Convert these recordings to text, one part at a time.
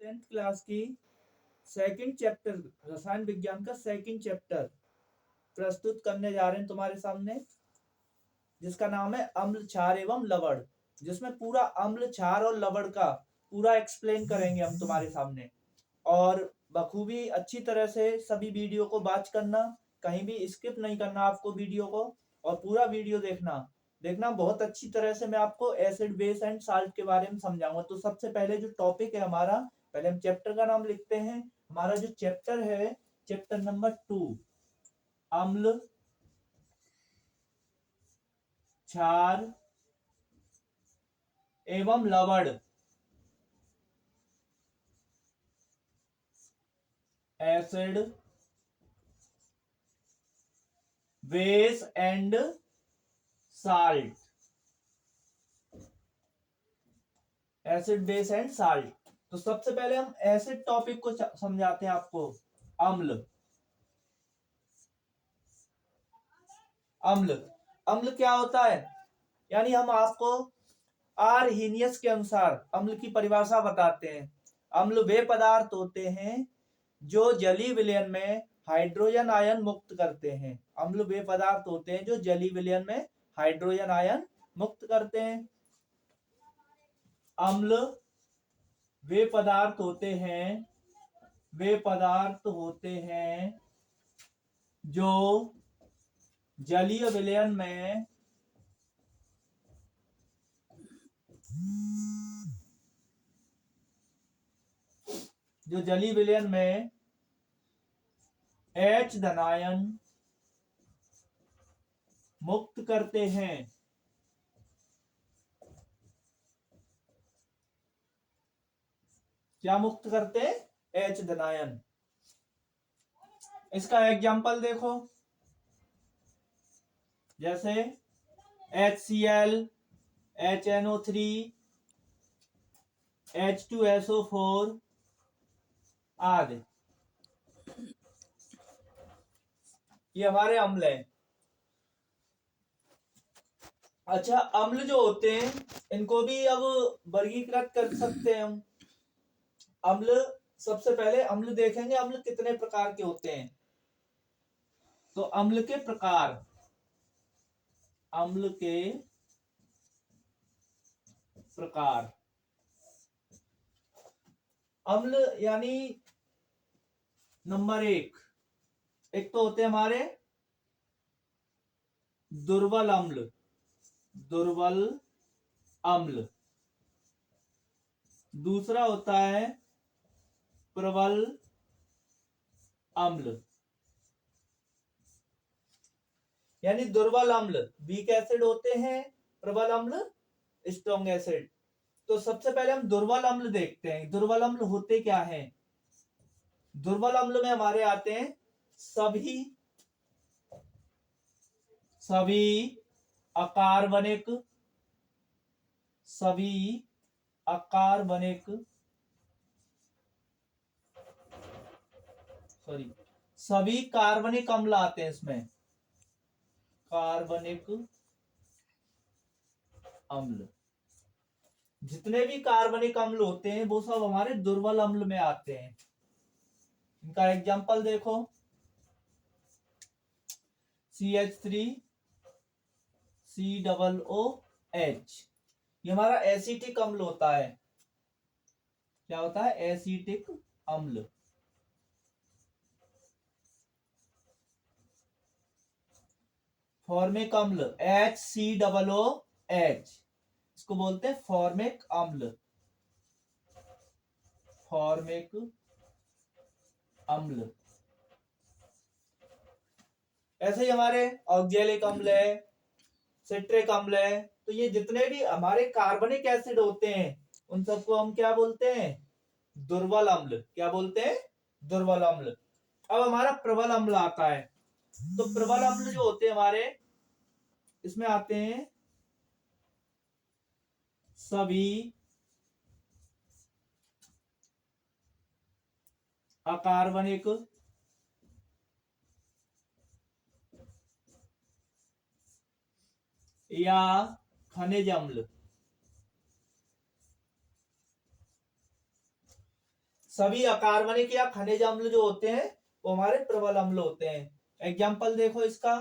10th class की second chapter रसायन विज्ञान का सेकंड चैप्टर प्रस्तुत करने जा रहे हैं तुम्हारे सामने, जिसका नाम है अम्ल क्षार एवं लवण। जिसमें पूरा अम्ल क्षार और लवण का पूरा एक्सप्लेन करेंगे हम तुम्हारे सामने। और बखूबी अच्छी तरह से सभी वीडियो को वॉच करना, कहीं भी स्किप नहीं करना आपको वीडियो को, और पूरा वीडियो देखना। बहुत अच्छी तरह से मैं आपको एसिड बेस एंड साल्ट के बारे में समझाऊंगा। तो सबसे पहले जो टॉपिक है हमारा, पहले हम चैप्टर का नाम लिखते हैं। हमारा जो चैप्टर है, चैप्टर नंबर 2, अम्ल क्षार एवं लवण, acid base and salt, acid base and salt. तो सबसे पहले हम एसिड टॉपिक को समझाते हैं आपको। अम्ल अम्ल अम्ल क्या होता है, यानी हम आपको आर्हीनियस के अनुसार अम्ल की परिभाषा बताते हैं। अम्ल वे पदार्थ होते हैं जो जलीय विलयन में हाइड्रोजन आयन मुक्त करते हैं। अम्ल वे पदार्थ होते हैं जो जलीय विलयन में हाइड्रोजन आयन मुक्त करते हैं। अम्ल वे पदार्थ होते हैं जो जलीय विलयन में H धनायन मुक्त करते हैं। क्या मुक्त करते हैं? H धनायन। इसका एग्जाम्पल देखो, जैसे HCl, HNO3, H2SO4 आदि, ये हमारे अम्ल हैं। अच्छा, अम्ल जो होते हैं इनको भी अब वर्गीकृत कर सकते हैं हम। अम्ल, सबसे पहले अम्ल देखेंगे, अम्ल कितने प्रकार के होते हैं। तो अम्ल के प्रकार, अम्ल के प्रकार, अम्ल यानी नंबर एक तो होते हैं हमारे दुर्बल अम्ल, दुर्बल अम्ल। दूसरा होता है प्रबल अम्ल, यानी दुर्बल अम्ल वीक एसिड होते हैं, प्रबल अम्ल स्ट्रॉन्ग एसिड। तो सबसे पहले हम दुर्बल अम्ल देखते हैं। दुर्बल अम्ल होते क्या हैं? दुर्बल अम्ल में हमारे आते हैं सभी अकार्बनिक, सभी अकार्बनिक सभी कार्बनिक अम्ल आते हैं इसमें। कार्बनिक अम्ल, जितने भी कार्बनिक अम्ल होते हैं वो सब हमारे दुर्बल अम्ल में आते हैं। इनका एग्जांपल देखो, CH3 COOH, ये हमारा एसिटिक अम्ल होता है। क्या होता है? एसिटिक अम्ल। फॉर्मिक अम्ल HCOOH, इसको बोलते हैं फॉर्मिक अम्ल। फॉर्मिक अम्ल। ऐसे ही हमारे ऑक्जेलिक अम्ल है, सिट्रिक अम्ल है। तो ये जितने भी हमारे कार्बनिक एसिड होते हैं उन सबको हम क्या बोलते हैं? दुर्बल अम्ल। क्या बोलते हैं? दुर्बल अम्ल। अब हमारा प्रबल अम्ल आता है। तो प्रबल अम्ल जो होते हैं हमारे, इसमें आते हैं सभी अकार्बनिक या खनिज अम्ल। सभी अकार्बनिक या खनिज अम्ल जो होते हैं वो हमारे प्रबल अम्ल होते हैं। एग्जाम्पल देखो इसका,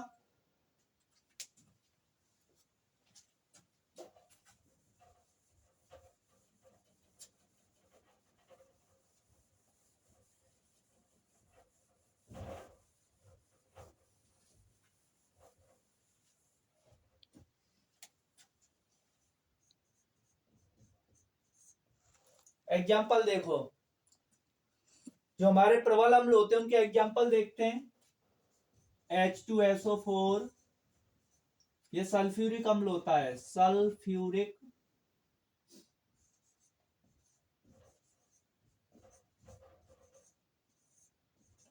एग्जाम्पल देखो, जो हमारे प्रबल अम्ल होते हैं उनके एग्जाम्पल देखते हैं। H2SO4, ये सल्फ्यूरिक अम्ल होता है, सल्फ्यूरिक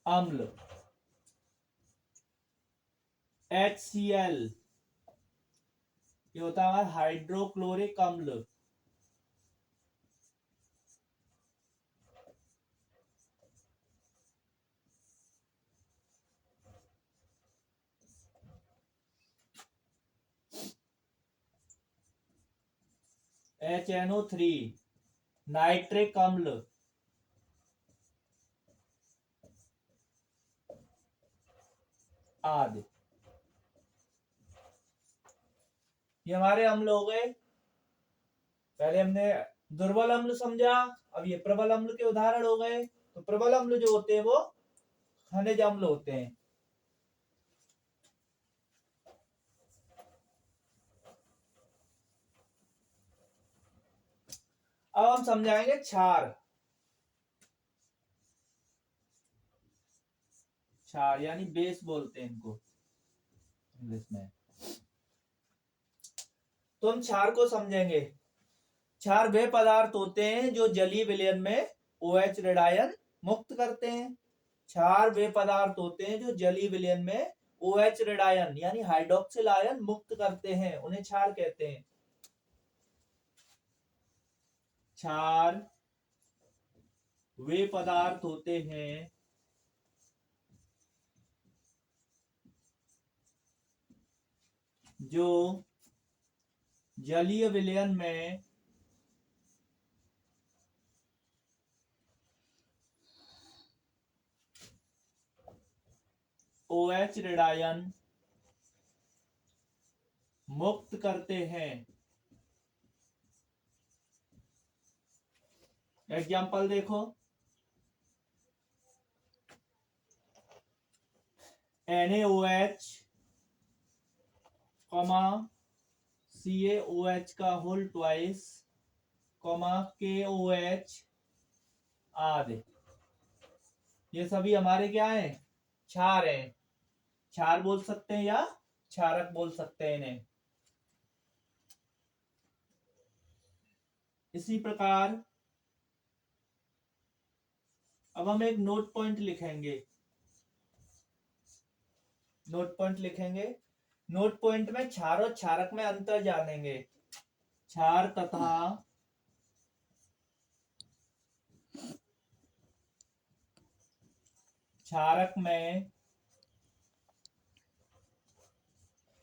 अम्ल। HCl, ये होता है हाइड्रोक्लोरिक अम्ल। HNO3, नाइट्रिक अम्ल। आदि, ये हमारे अम्ल हो गए। पहले हमने दुर्बल अम्ल समझा, अब ये प्रबल अम्ल के उदाहरण हो गए। तो प्रबल अम्ल जो होते हैं वो खनिज अम्ल होते हैं। अब हम समझाएंगे क्षार। क्षार यानी बेस बोलते हैं इनको इंग्लिश में। तो हम क्षार को समझेंगे। क्षार वे पदार्थ होते हैं जो जलीय विलयन में OH ऋण आयन मुक्त करते हैं। क्षार वे पदार्थ होते हैं जो जलीय विलयन में OH ऋण आयन यानी हाइड्रोक्सिल आयन मुक्त करते हैं, उन्हें क्षार कहते हैं। क्षार वे पदार्थ होते हैं जो जलीय विलयन में OH ऋण आयन मुक्त करते हैं। एग्जाम्पल देखो, NaOH, CaOH का होल ट्वाइस, KOH आदि, ये सभी हमारे क्या हैं? क्षार हैं। क्षार बोल सकते हैं या क्षारक बोल सकते हैं इन्हें। इसी प्रकार अब हम एक नोट पॉइंट लिखेंगे। नोट पॉइंट लिखेंगे। नोट पॉइंट में क्षार और क्षारक में अंतर जानेंगे। क्षार तथा क्षारक में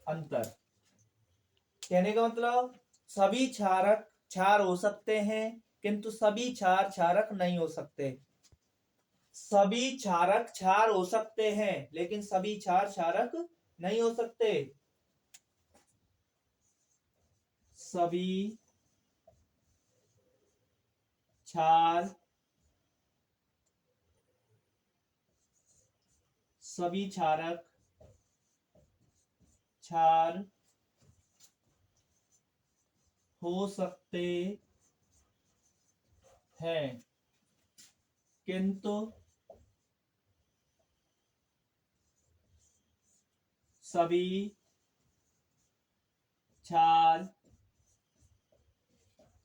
अंतर। कहने का मतलब सभी क्षारक क्षार हो सकते हैं किंतु सभी क्षार क्षारक नहीं हो सकते। सभी क्षारक क्षार हो सकते हैं लेकिन सभी क्षार क्षारक नहीं हो सकते। सभी क्षार सभी क्षारक क्षार हो सकते हैं किंतु सभी क्षार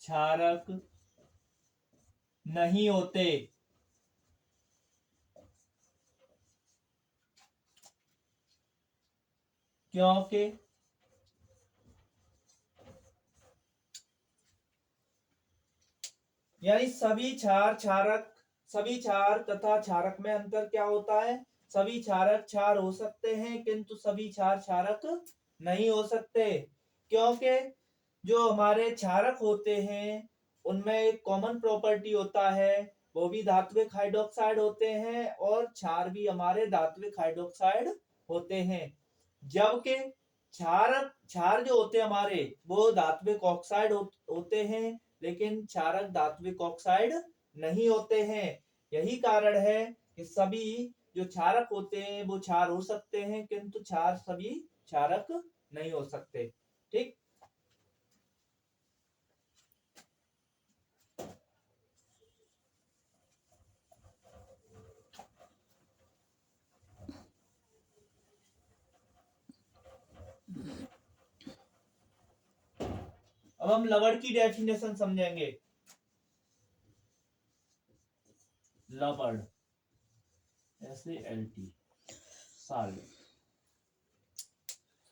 क्षारक नहीं होते। क्योंकि यानी सभी क्षार क्षारक सभी क्षार तथा क्षारक में अंतर क्या होता है? सभी क्षारक क्षार हो सकते हैं किंतु सभी क्षार क्षारक नहीं हो सकते। क्योंकि जो हमारे क्षारक होते हैं उनमें एक कॉमन प्रॉपर्टी होता है वो भी धात्विक हाइड्रोक्साइड होते हैं और क्षार भी हमारे धात्विक हाइड्रोक्साइड होते हैं। जबकि क्षार जो होते हैं हमारे वो धात्विक ऑक्साइड होते हैं, लेकिन क्षारक धात्विक ऑक्साइड नहीं होते हैं। यही कारण है कि सभी जो क्षारक होते हैं वो क्षार हो सकते हैं, किंतु क्षार सभी क्षारक नहीं हो सकते। ठीक। अब हम लवण की डेफिनेशन समझेंगे। लवण SALT साल्ट।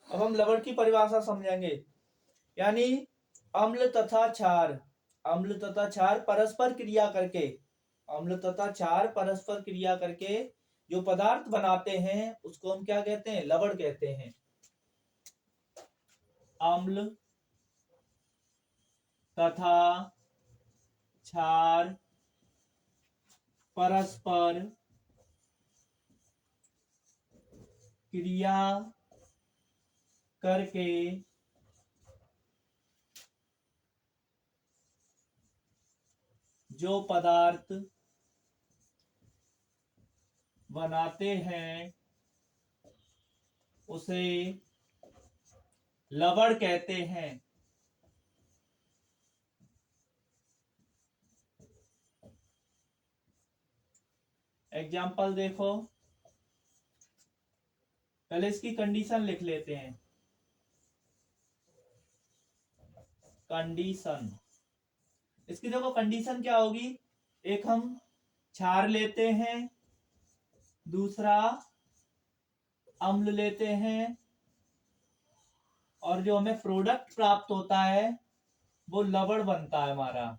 अब हम लवण की परिभाषा समझेंगे। यानी अम्ल तथा क्षार, अम्ल तथा क्षार परस्पर क्रिया करके, अम्ल तथा क्षार परस्पर क्रिया करके जो पदार्थ बनाते हैं उसको हम क्या कहते हैं? लवण कहते हैं। अम्ल तथा क्षार परस्पर क्रिया करके जो पदार्थ बनाते हैं उसे लवण कहते हैं। एग्जाम्पल देखो, पहले इसकी कंडीशन लिख लेते हैं। कंडीशन, इसकी देखो कंडीशन क्या होगी। एक हम क्षार लेते हैं, दूसरा अम्ल लेते हैं, और जो हमें प्रोडक्ट प्राप्त होता है वो लवण बनता है हमारा,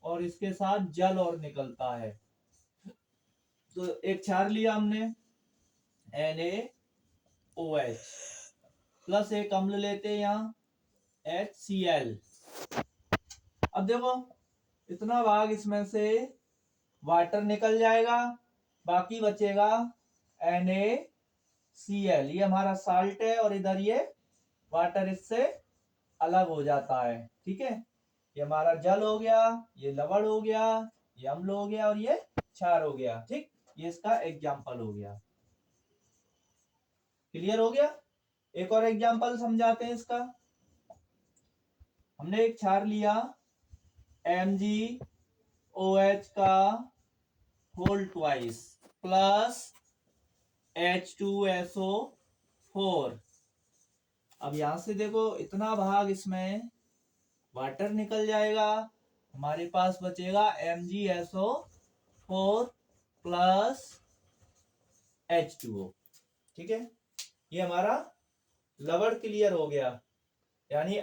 और इसके साथ जल और निकलता है। तो एक क्षार लिया हमने NaOH, प्लस एक अम्ल लेते हैं यहाँ HCl। अब देखो इतना भाग इसमें से वाटर निकल जाएगा, बाकी बचेगा NaCl। ये हमारा साल्ट है और इधर ये वाटर इससे अलग हो जाता है। ठीक है, ये हमारा जल हो गया, ये लवण हो गया, ये अम्ल हो गया और ये क्षार हो गया। ठीक, ये इसका एग्जाम्पल हो गया। क्लियर हो गया? एक और एग्जाम्पल समझाते हैं इसका। हमने एक क्षार लिया MgOH का होल ट्वाइस प्लस H2SO4। अब यहां से देखो इतना भाग इसमें वाटर निकल जाएगा, हमारे पास बचेगा MgSO4 प्लस H2O। ठीक है, ये हमारा लवण क्लियर हो गया। यानी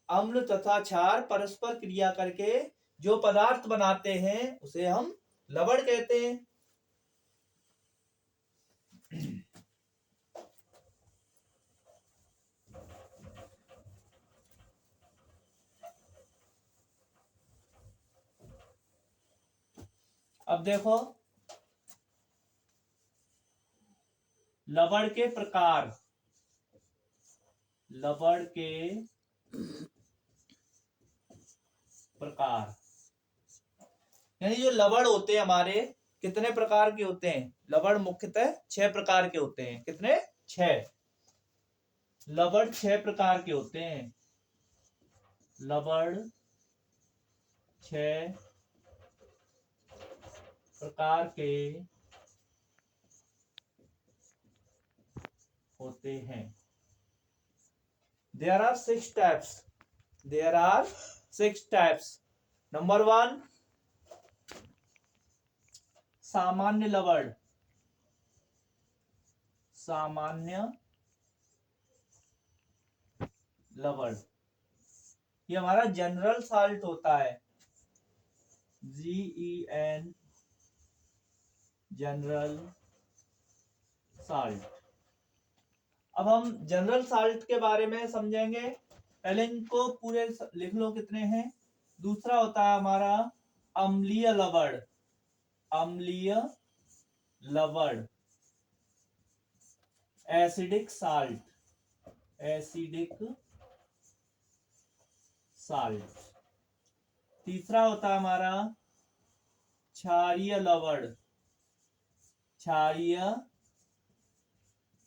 अम्ल तथा क्षार परस्पर क्रिया करके जो पदार्थ बनाते हैं उसे हम लवण कहते हैं। अब देखो लवण के प्रकार, लवण के प्रकार, यानी जो लवण होते हैं हमारे कितने प्रकार के होते हैं? लवण मुख्यतः 6 प्रकार के होते हैं। कितने? 6। लवण 6 प्रकार के होते हैं। लवण 6 प्रकार के होते हैं। There are 6 types. There are 6 types. Number 1, सामान्य लवण। सामान्य लवण ये हमारा जनरल साल्ट होता है, GEN, जनरल साल्ट। अब हम जनरल साल्ट के बारे में समझेंगे। पहले इनको पूरे लिख लो कितने हैं। दूसरा होता है हमारा अम्लीय लवण। अम्लीय लवण, एसिडिक साल्ट, एसिडिक साल्ट। तीसरा होता है हमारा क्षारीय लवण, क्षारीय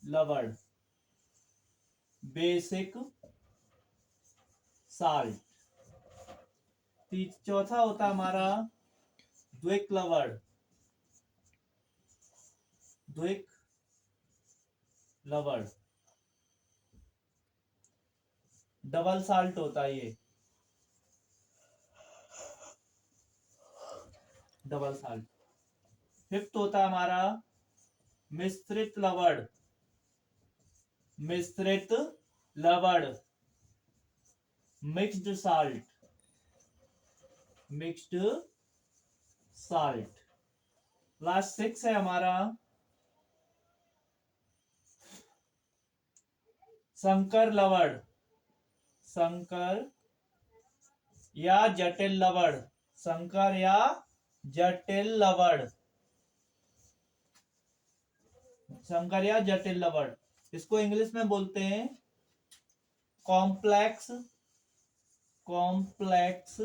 लवण, बेसिक साल्ट। चौथा होता है हमारा द्विक लवण, द्विक लवण, डबल साल्ट होता है ये, डबल साल्ट। फिफ्थ होता है हमारा मिश्रित लवण, मिश्रित लवण, mixed salt, mixed salt. Last 6 है हमारा संकर लवण, संकर या जटिल लवण, संकर या जटिल लवण, संकर या जटिल लवण। इसको इंग्लिश में बोलते हैं कॉम्प्लेक्स, कॉम्प्लेक्स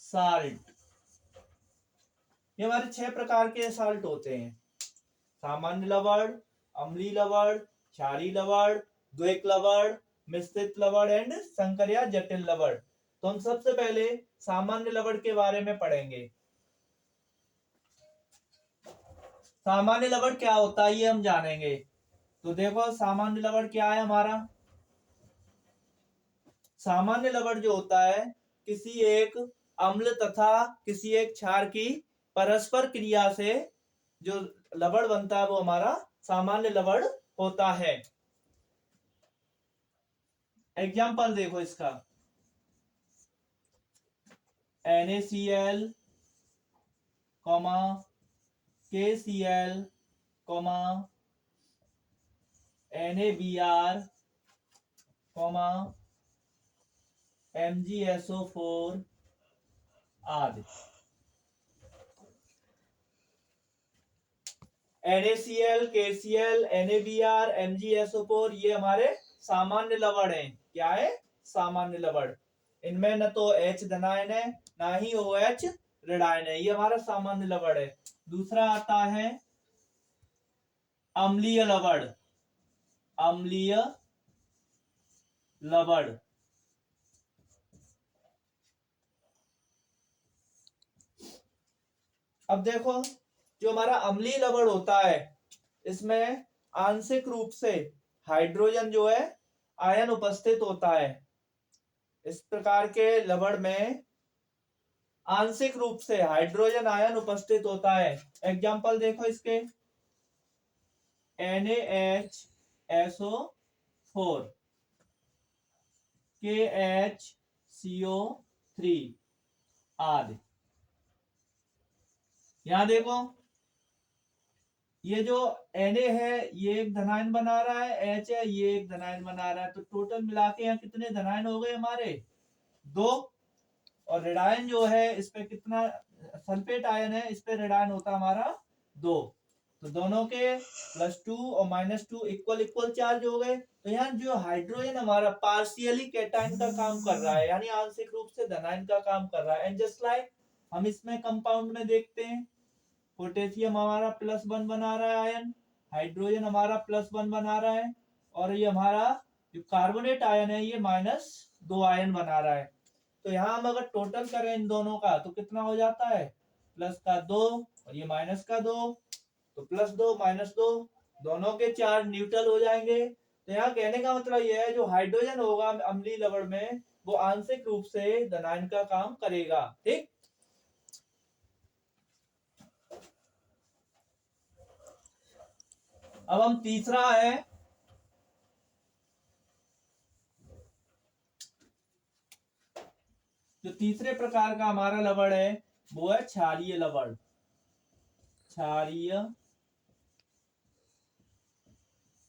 साल्ट। ये हमारे 6 प्रकार के साल्ट होते हैं, सामान्य लवण, अम्लीय लवण, क्षारीय लवण, द्विक लवण, मिश्रित लवण एंड संकर या जटिल लवण। तो हम सबसे पहले सामान्य लवण के बारे में पढ़ेंगे। सामान्य लवण क्या होता है ये हम जानेंगे। तो देखो सामान्य लवण क्या है हमारा। सामान्य लवण जो होता है किसी एक अम्ल तथा किसी एक क्षार की परस्पर क्रिया से जो लवण बनता है वो हमारा सामान्य लवण होता है। एग्जाम्पल देखो इसका, NaCl, KCl, NaBr, MgSO4 आदि। NaCl, KCl, NaBr, MgSO4 ये हमारे सामान्य लवण है। क्या है? सामान्य लवण। इनमें न तो H धनायन है ना ही OH ऋणायन है, ये हमारा सामान्य लवण है। दूसरा आता है अम्लीय लवण, अम्लीय लवण। अब देखो जो हमारा अम्लीय लवण होता है इसमें आंशिक रूप से हाइड्रोजन जो है आयन उपस्थित होता है। इस प्रकार के लवण में आंशिक रूप से हाइड्रोजन आयन उपस्थित होता है। एग्जाम्पल देखो इसके, NaHSO4, KHCO3 आदि। यहां देखो ये जो Na है ये एक धनायन बना रहा है, H है ये एक धनायन बना रहा है, तो टोटल मिला के यहाँ कितने धनायन हो गए हमारे? 2। और ऋणायन जो है इस पे कितना सल्फेट आयन है, इस पे ऋणायन होता हमारा 2। तो दोनों के +2 और -2 इक्वल इक्वल चार्ज हो गए। तो यहाँ जो हाइड्रोजन हमारा पार्शियली कैटायन का काम कर रहा है, यानी आंशिक रूप से धनायन का काम कर रहा है। एंड जस्ट लाइक हम इसमें कंपाउंड में देखते हैं, पोटेशियम हमारा +1 बना रहा है आयन, हाइड्रोजन हमारा +1 बना रहा है, और ये हमारा जो कार्बोनेट आयन है ये -2 आयन बना रहा है। तो यहाँ हम अगर टोटल करें इन दोनों का तो कितना हो जाता है? +2 और ये -2, तो +2 -2 दोनों के चार्ज न्यूट्रल हो जाएंगे। तो यहाँ कहने का मतलब ये है जो हाइड्रोजन होगा अम्लीय लवण में वो आंशिक रूप से धनायन का काम करेगा। ठीक, अब हम तीसरा है जो तीसरे प्रकार का हमारा लवण है वो है क्षारीय लवण, क्षारीय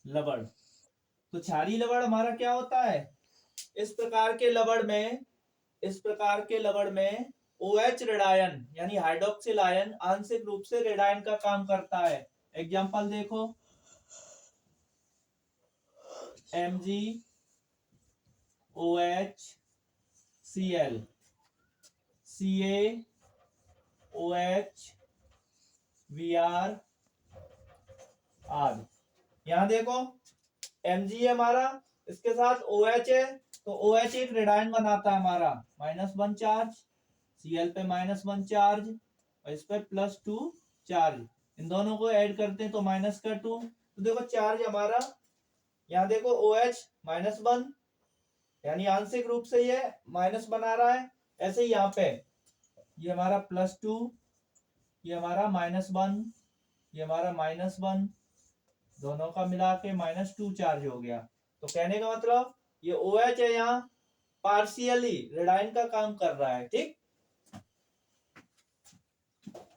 लवण। तो क्षारीय लवण हमारा क्या होता है? इस प्रकार के लवण में OH रेडायन यानी हाइड्रोक्सिल आयन आंशिक रूप से रेडायन का काम करता है। एग्जाम्पल देखो, MgOH Cl, CaOH Vr आदि। यहां देखो Mg है हमारा, इसके साथ OH है, तो OH एक रेडायन बनाता है हमारा, -1 चार्ज, Cl पे -1 चार्ज और इस पे +2 चार्ज। इन दोनों को ऐड करते हैं तो -2। तो देखो चार्ज हमारा, यहाँ देखो OH -1 यानी आंशिक रूप से ये माइनस बना रहा है। ऐसे ही यहाँ पे ये हमारा +2, ये हमारा -1, ये हमारा -1, दोनों का मिला के -2 चार्ज हो गया। तो कहने का मतलब ये OH है, यहाँ पार्शियली रेडायन का काम कर रहा है। ठीक,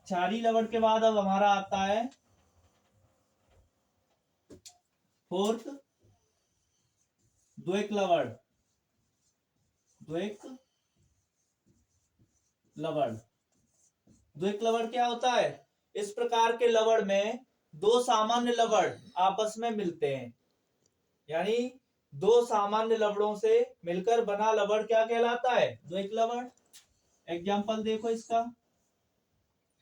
क्षारीय लवण के बाद अब हमारा आता है फोर्थ द्वैक लवण। द्वैक लवण, द्वैक लवण क्या होता है? इस प्रकार के लवण में दो सामान्य लवण आपस में मिलते हैं, यानी दो सामान्य लवणों से मिलकर बना लवण क्या कहलाता है? द्वैक लवण। एग्जाम्पल देखो इसका,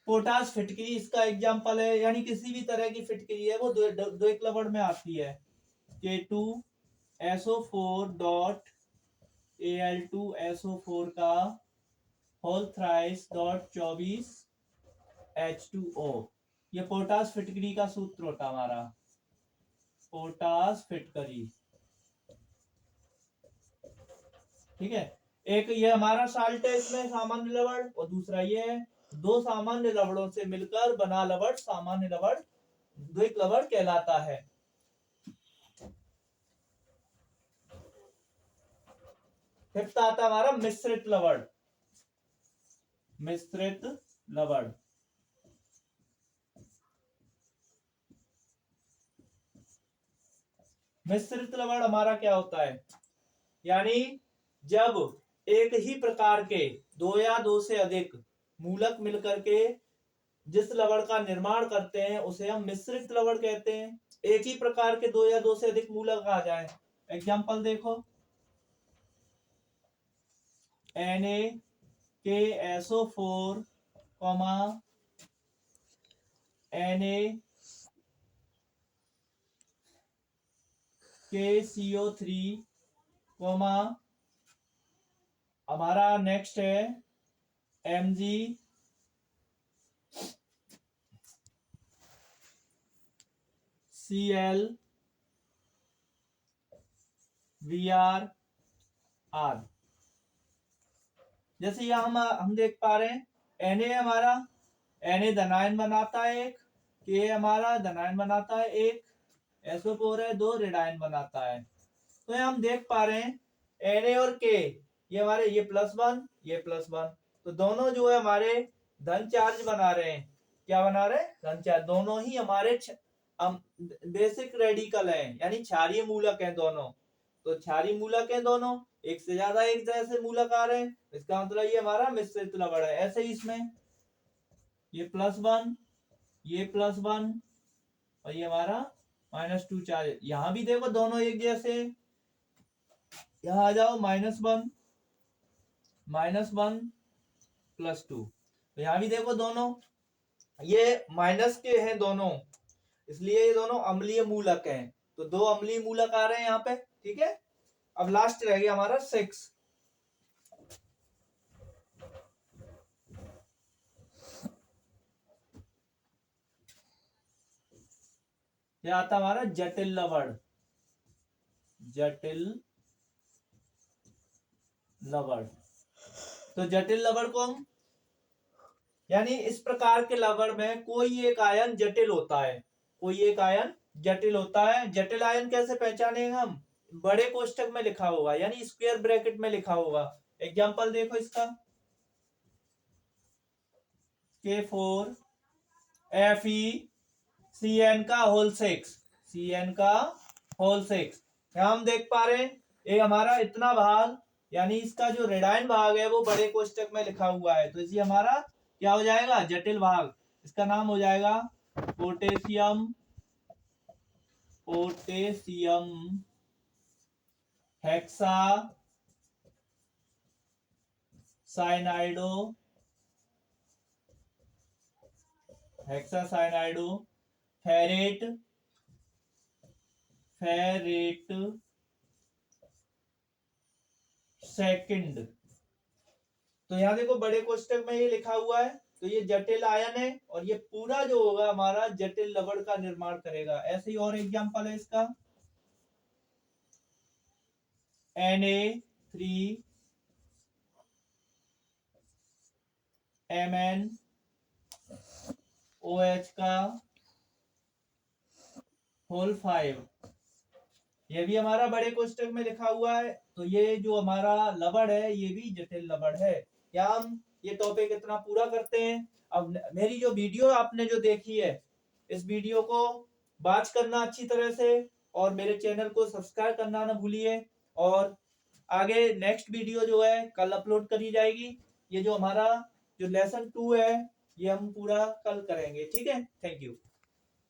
पोटास फिटकरी इसका एग्जाम्पल है, यानी किसी भी तरह की फिटकरी है वो द्वैक लवण में आती है। K2SO4.Al2SO4 का होल थ्राइस .24H2O, ये पोटास फिटकरी का सूत्र होता हमारा, पोटास फिटकरी। ठीक है, एक ये हमारा साल्ट है इसमें सामान्य लवण, और दूसरा ये है। दो सामान्य लवणों से मिलकर बना लवण सामान्य लवण द्वैक लवण कहलाता है। फिफ्थ आता हमारा मिश्रित लवण। मिश्रित लवण, मिश्रित लवण हमारा क्या होता है? यानी जब एक ही प्रकार के दो या दो से अधिक मूलक मिलकर के जिस लवण का निर्माण करते हैं उसे हम मिश्रित लवण कहते हैं। एक ही प्रकार के दो या दो से अधिक मूलक आ जाए। एग्जाम्पल देखो, NaKSO4, NaKCO3, हमारा नेक्स्ट है MgCl Vr आदि। जैसे यहाँ हम देख पा रहे हैं Na हमारा, Na धनायन बनाता है एक, K हमारा धनायन बनाता है एक, SO4 है, 2 ऋणायन बनाता है। तो हम देख पा रहे हैं Na और K ये हमारे, ये +1 ये +1, तो दोनों जो है हमारे धन चार्ज बना रहे हैं। क्या बना रहे हैं? धन चार्ज। दोनों ही हमारे बेसिक रेडिकल हैं, यानी क्षारीय मूलक हैं दोनों। तो क्षारीय मूलक हैं दोनों, एक से ज्यादा एक जैसे मूलक आ रहे हैं, इसका मतलब ये हमारा मिश्रित लवण है। ऐसे ही इसमें ये +1 ये +1 और ये हमारा -2 चार्ज। यहां भी देखो दोनों एक जैसे, यहां आ जाओ -1 +2, तो यहां भी देखो दोनों ये माइनस के हैं दोनों, इसलिए ये दोनों अम्लीय मूलक हैं। तो दो अम्लीय मूलक आ रहे हैं यहाँ पे। ठीक है, अब लास्ट रह गया हमारा 6। ये आता हमारा जटिल लवण। जटिल लवण, तो जटिल लवण को हम, यानी इस प्रकार के लवण में कोई एक आयन जटिल होता है, कोई एक आयन जटिल होता है। जटिल आयन कैसे पहचानेंगे हम? बड़े कोष्टक में लिखा होगा, यानी स्क्वायर ब्रैकेट में लिखा होगा। एग्जांपल देखो इसका, K4FeCN का होल 6, CN का होल 6। यहां हम देख पा रहे हैं ये हमारा इतना भाग, यानी इसका जो रेडायन भाग है वो बड़े कोष्टक में लिखा हुआ है, तो इसी हमारा क्या हो जाएगा, जटिल भाग। इसका नाम हो जाएगा potassium, potassium hexa cyanido, hexacyanido ferrate, ferrate second. तो यहाँ देखो बड़े कोष्टक में ये लिखा हुआ है, तो ये जटिल आयन है और ये पूरा जो होगा हमारा जटिल लवण का निर्माण करेगा। ऐसे ही और एग्जांपल है इसका, Na3MnOH का होल 5, ये भी हमारा बड़े कोष्टक में लिखा हुआ है। तो ये जो हमारा लवण है ये भी जटिल लवण है। क्या हम ये टॉपिक इतना पूरा करते हैं। अब मेरी जो वीडियो आपने जो देखी है, इस वीडियो को वॉच करना अच्छी तरह से और मेरे चैनल को सब्सक्राइब करना ना भूलिए। और आगे नेक्स्ट वीडियो जो है कल अपलोड करी जाएगी। ये जो हमारा जो लेसन 2 है ये हम पूरा कल करेंगे। ठीक है, थैंक यू।